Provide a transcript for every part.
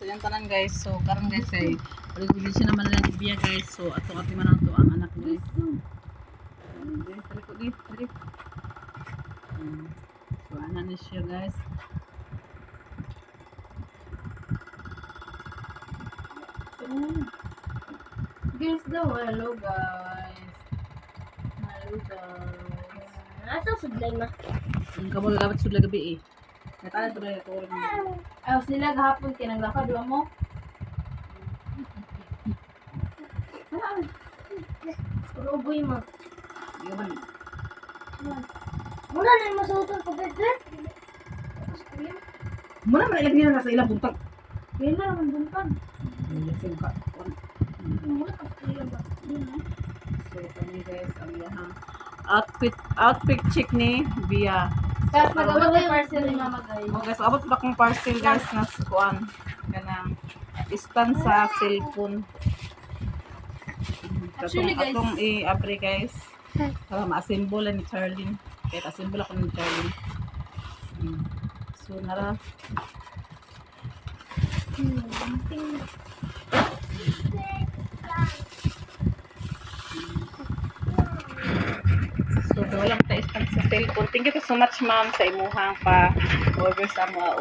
So yan tanan guys. So karon guys ay resolution naman lang ibiya guys. So ato ati man to ang anak guys. Dali. So ana ni siya guys. Guys daw, hello guys. Hello guys. Asa sudlay ma? Ang kabol dapat sudla gabi eh. Natala to na ito. Ay, sila gahapon kinaglakad wa mo. Uroboy ma. Yaman. Muna na mo sa utol ko bebe. Muna man ilagay na sa ilang buntag. Kailan naman buntan? Lasing ka. Muna ka kailan ba? So kami guys ang yahang outfit check ni Bia. Tapos nagawa ko parcel ni mama guys. Oh guys, abot ba kong parcel guys na kuan kanang stand sa cellphone. Actually, guys, atong i-abre guys. Para ma-assemble ni Charlene. Kaya assemble ako ni Charlene. So nara. So wala ko ta stand sa cellphone. Thank you so much ma'am sa imuhang pa order sa mga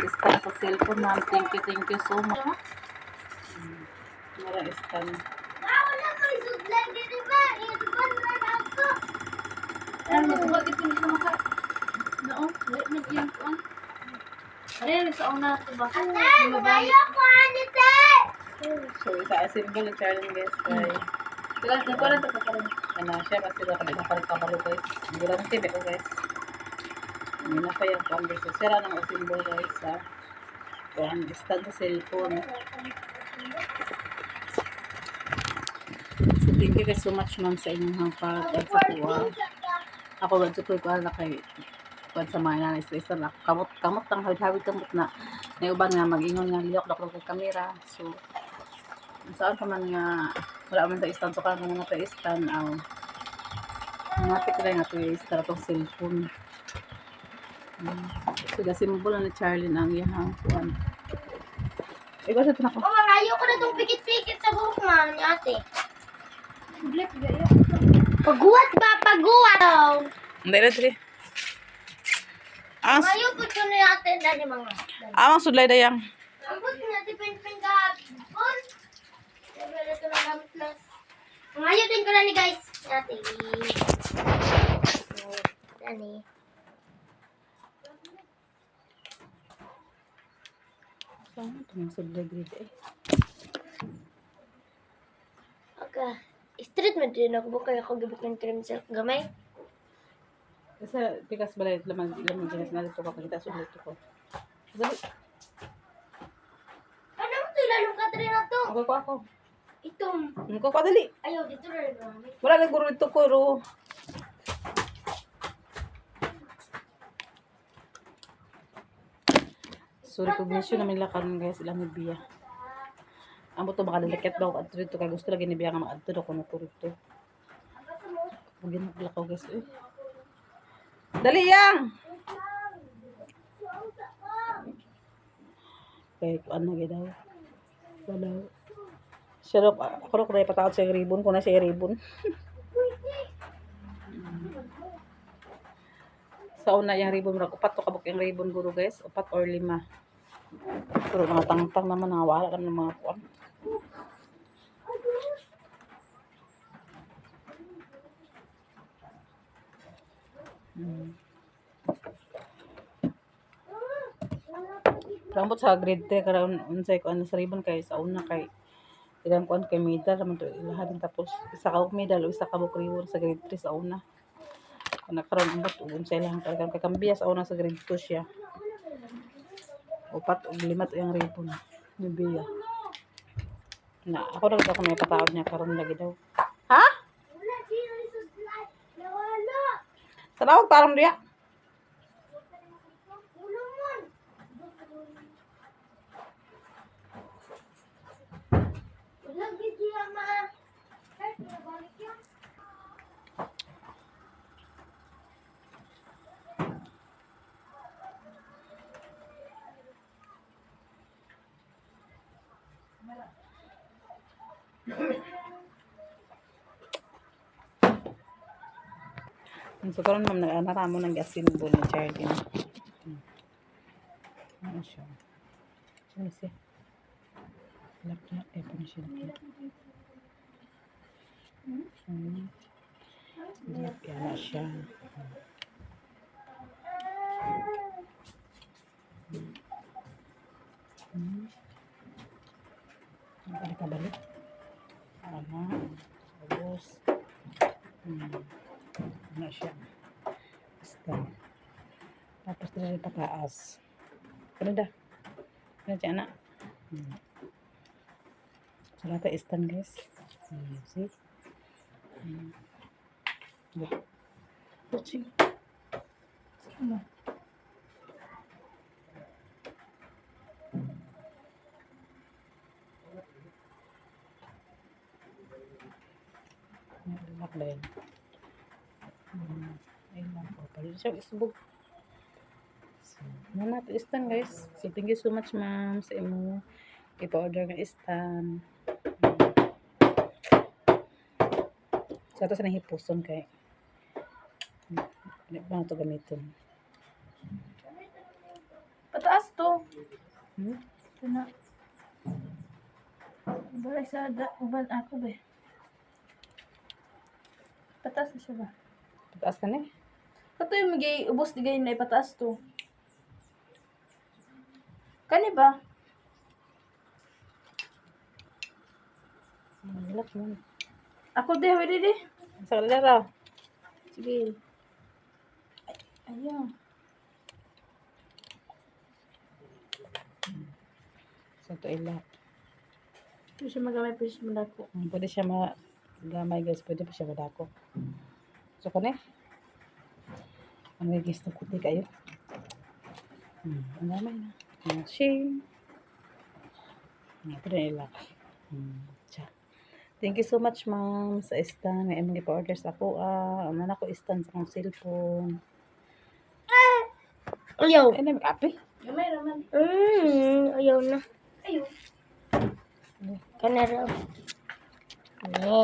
stand sa cellphone ma'am. Thank you so much. Nara stand. Wala ko sudlay dito ba? Ito ba na ako? Ano ko ba dito ni maka? Noon, wait na diyan ko. Are sa una to ba? Mabayo ko anite. So isa-assemble ni Charlene guys. Kaya Nagpara to ka rin. ano siya kasi baka di nakakabalo guys. Hindi lang TV ko guys. Hindi na pa yung converse. Sira ng assemble guys sa kung stand sa cellphone. So thank you guys so much ma'am sa inyong pag sa kuha. Ako ba ko na kay kuan sa mga nanay sa isa na kamot ang hawid kamot na uban nga mag-ingon nga liyok kay kamera. So saan pa man nga wala man ta stand so karon nga ta stand aw matik rin nga to stand atong cellphone. So the symbol na Charlene ang iyang kuan. Iba sa tinako. Oh, mangayo ko na tong pikit-pikit sa buhok ma ni ate. Blip gaya. Paguwat ba paguwat? Dili. Ang Mangayo po ko ni ate dali mga. amang sudlay dayang. Ambot na dipin-pin ka. On. Wala ko na gamit plus. Mangayo din ko na ni guys. Ate. Dani. Saan ito sudlay grade eh. Okay. Street man din ako bukay ako gibukin cream silk gamay. Kasi pikas balay laman dinas na dito ka kita sudlay to ko. Dali. Ano mo to lalo ka na to? Ako. Itom. Ko dali. Ayaw dito rin. Wala na guro dito ko ro. So recognition namin lakan guys ilang ni Bia. Amo to baka lalakit daw at dito kay gusto lagi ni Bia nga maadto daw kuno ko rito. Pagin lakaw guys eh. Dali yang. Kay ano gyud daw. Wala. Siya ako ro kay pataod sa ribbon ko na siya ribbon. Sa una yung ribbon ra upat to kabuk yung ribbon guro guys, upat or 5. Pero mga tangtang naman wala ka ng mga kuan. Rambot sa grade 3 karon unsay ko ano sa ribbon kay sa una kay ilang kuan kay medal naman to ilahan tapos isa ka medal o isa ka book ribbon sa grade 3 sa una. Kana karon ambot unsay lang kay kambiya sa una sa grade 2 siya. Upat o 5 to yung ribbon ni Bia. Na ako na ako may patawad niya karon lagi daw. Ha? Salamat parang dia. Lagi dia ma. So, karon ma'am, nag-anara mo ng gasimbo ni Jardine. Ano siya? Ano siya? Laklak. Eh, paano siya laklak? Yan na siya. Balik-balik. Ano? Tapos. Ano siya? Basta. Tapos dito pataas. Ano dah? Ano siya anak? So, lahat ay stand guys. See? Watching. Ano? Lock din. Ayun lang po. Pwede siya isbog. So, naman natin stand guys. So, thank you so much ma'am sa imo. Ipa-order ng stand. So, ito sa nahipuson kay hindi pa na ito gamitin. Pataas to. Ito na. Balay sa uban ako ba? Pataas na siya ba? Pataas ka na eh. Kato yung magay ubos di gayon na ipataas to. Kani ba? Hilak mo. Ako de, wala de. Sa kanila raw. Sige. Ayun. So, ito ilak. Pwede siya magamay, pwede siya madako. Pwede siya magamay guys. Pwede pa siya madako. So, kani? Ang guys na kuti kayo. Ang gamay na. Shing. Ito na ilak. Siya. Thank you so much ma'am sa stand. May emang ipa-order sa ako. Aman ako stand sa akong cellphone. Ayaw. Ay, may kape. Gamay raman. Ayaw na. Ayun. Kanara. Ne.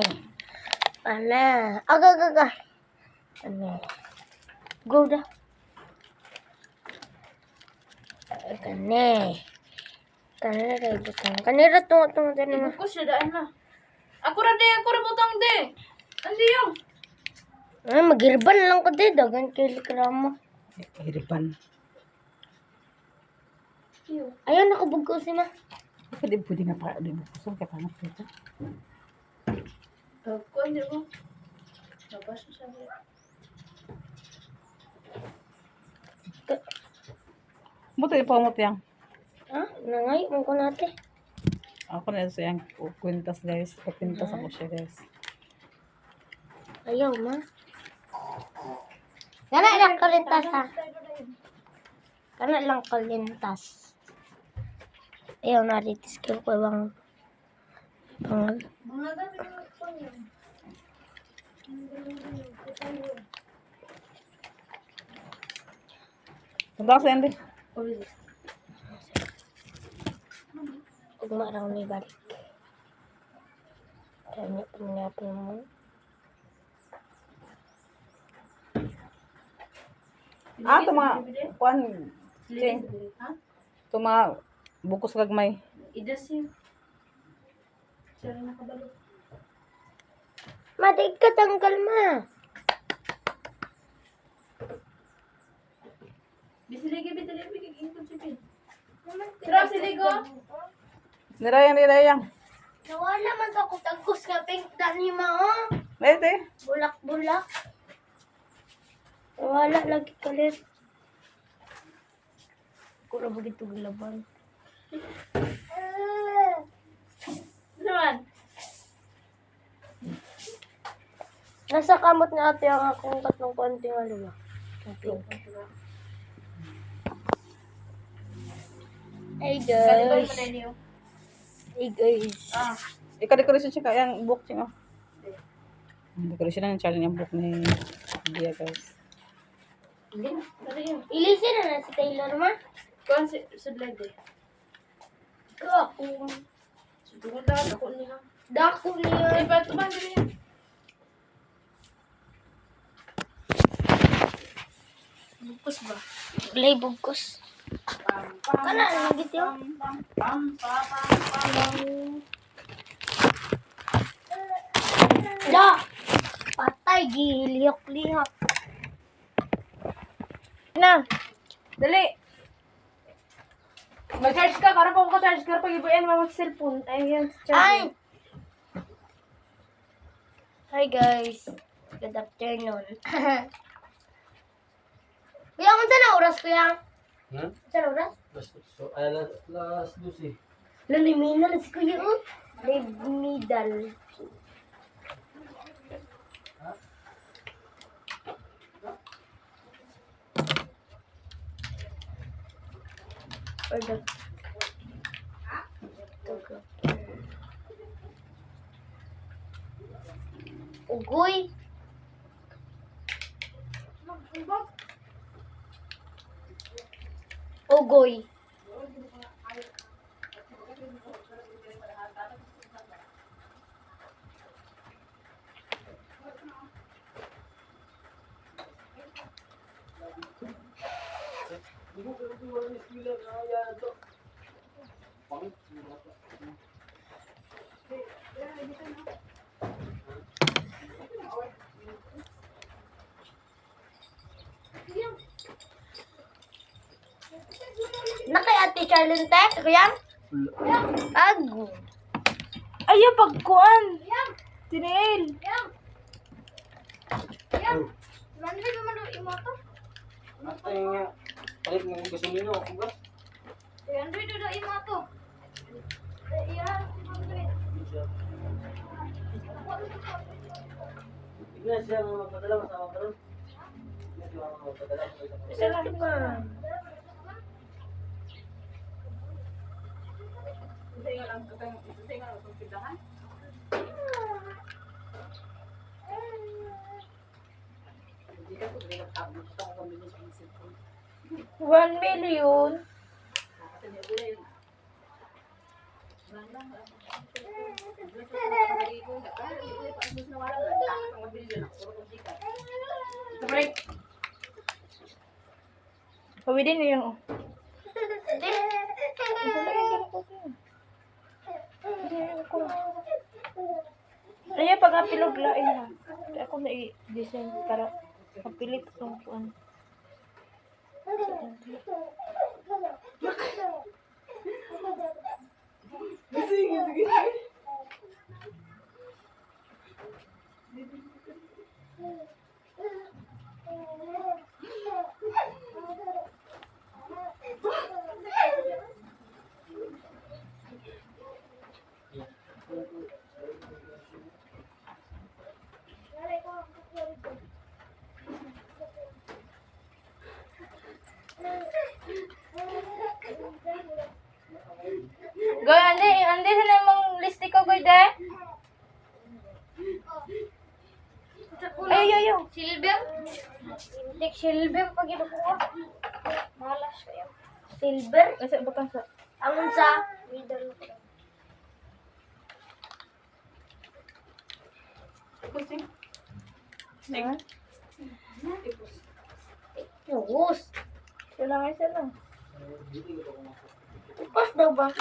Ana. Aga. Ano? Go da. Kane. Kanara butang. Kanira tungo din mo. Ibukos siya daan na. Ako ra butang de. Andi yung. Ay, magirban lang ko de. Dagan kiligramo. Hiripan. Ayaw na kabugkosin na. Pwede nga pa. Di mo kusong kaya pangat dito. Ako, hindi mo. Labas siya de. Buto ipamot yang. Ha? Nangay, mo ko natin. Ako na sa yang kwintas guys. Kwintas ako siya guys. Ayaw ma. Kana lang kalintas ha. Kana lang kalintas. Ayaw na dito skill ko bang Mga gabi ko niya. Punta ka sa Andy. ugma raw ni balik. Kanya pangapin mo. Ito mga kuan. Ching. Ha? Ito mga bukos kagmay. Idas yun. Siya rin nakabalik. Madig ka tanggal ma. Bisiligi, ingkod si Pin. Sarap siligo. Nirayang. Nawala man ako tagos nga pink dani ma oh. Lete. Bulak. Nawala lagi kalit. Kura begitu gilaban. Naman. Nasa kamot na ate ang akong tatlong konti nga diba? Pink. Hey Kalibay mo guys. na niyo. Hey guys. Ika-decoration siya kayang book siya. Decoration na ng challenge yung book ni Dia guys. Ano yun? Ilisin na si Taylor ma. Kuhan si Blade eh. Ko. Tungod lang ako niya. Dako niya. Iba ito man din yan. Bukos ba? Lay bugkos. Kana nagit yun. Da. Patay gilihok-lihok. Na. Dali. Mag-charge ka. Karoon pa ko charge ka. Pag ibuyan mo mag-cellphone. Ay, yan. Ay. Charge. Hi guys. Good afternoon. Kuya, kung saan na oras kuya? Hmm? Saan na oras? Las 12. Lalimina na si kuya oh. Midal. Order. Ugoy. Ugoy. Na kay Ate Charlene te, kuya? Ago. Ayaw, pagkuan. Tinail. Manday naman do imoto. Ate nga. Palit ng gasolina ako ba? Manday do imoto. Iya, manday. Tignan siya mga magpadala masama ka ron. Tignan siya mga magpadala. Isa lang ba? $1 million. Break. Pawidin niyo yung... Ay, pag apilog lain ha. Ako na i-design para mapilit itong kuan. Goy, andi sila mong listi ko, goy, de. Ay, yo. Silver? Hindi, silver pag inukuha. Malas kayo. Silver? Nasa bakang sa... Angon sa middle. Nga? Pus. Sila nga, sila. Pus daw ba?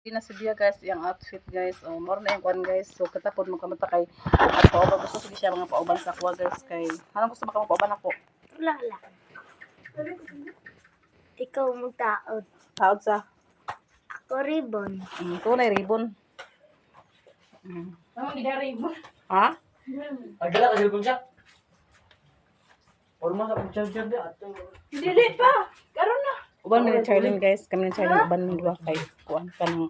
Hindi na si Bia guys, yung outfit guys. O, more na yung kwan guys. So, katapod mo kamata kay at pauban. Gusto sige siya mga pauban sa kuwa guys. Kay, anong gusto maka pauban ako? Wala. Ikaw magtaod. Taod sa? Ako ribbon. Tunay ribbon. Naman, di na ribbon. Ha? Agdala ka cellphone siya. Forma sa pag-charger di ato. Dili pa. Karon na. Uban ni Charlene guys. Kami ni Charlene uban ni dua kay kuan kanang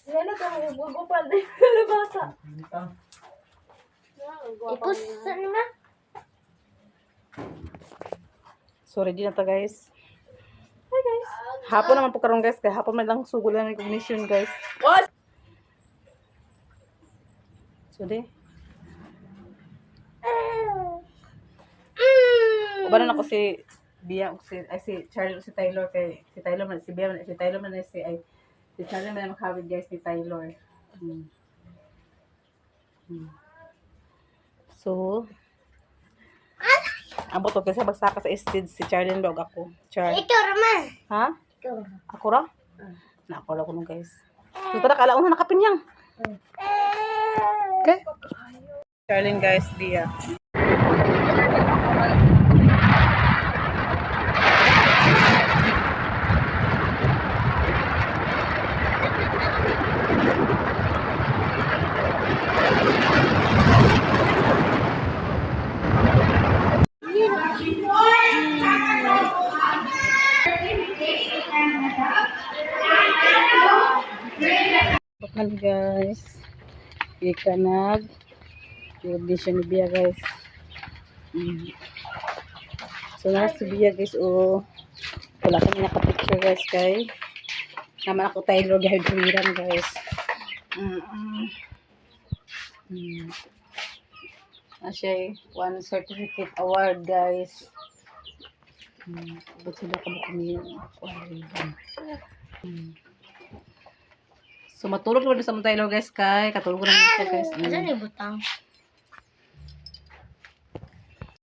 Lalo ka mo gugupan. Labasa. Ipus saan nga? sorry di na ta guys. Hi guys. Hapon naman po karon guys kay hapon man lang sugol na recognition guys. What? So di. Uban na ako si Bia ug si Charlie ug si Taylor kay si Taylor man si Bia man si Taylor man si Charlie man makawid guys ni Taylor. Mm. Mm. So, abot ko kasi bagsaka sa ested si Charlie ug ako. Char. Ikaw naman. Ha? Ikaw. Ako ra? Na ako ra kuno guys. So tara kala una nakapinyang. Okay. Charlie guys, Bia. Bakal guys. Ika nag audition ni Bia guys. So na si Bia guys wala kami naka-picture guys kay naman ako Taylor gahid humiran guys. Siya one certificate award guys. Ba't sila kami So matulog naman sa Taylor guys kay katulog naman siya guys. Asan yung butang?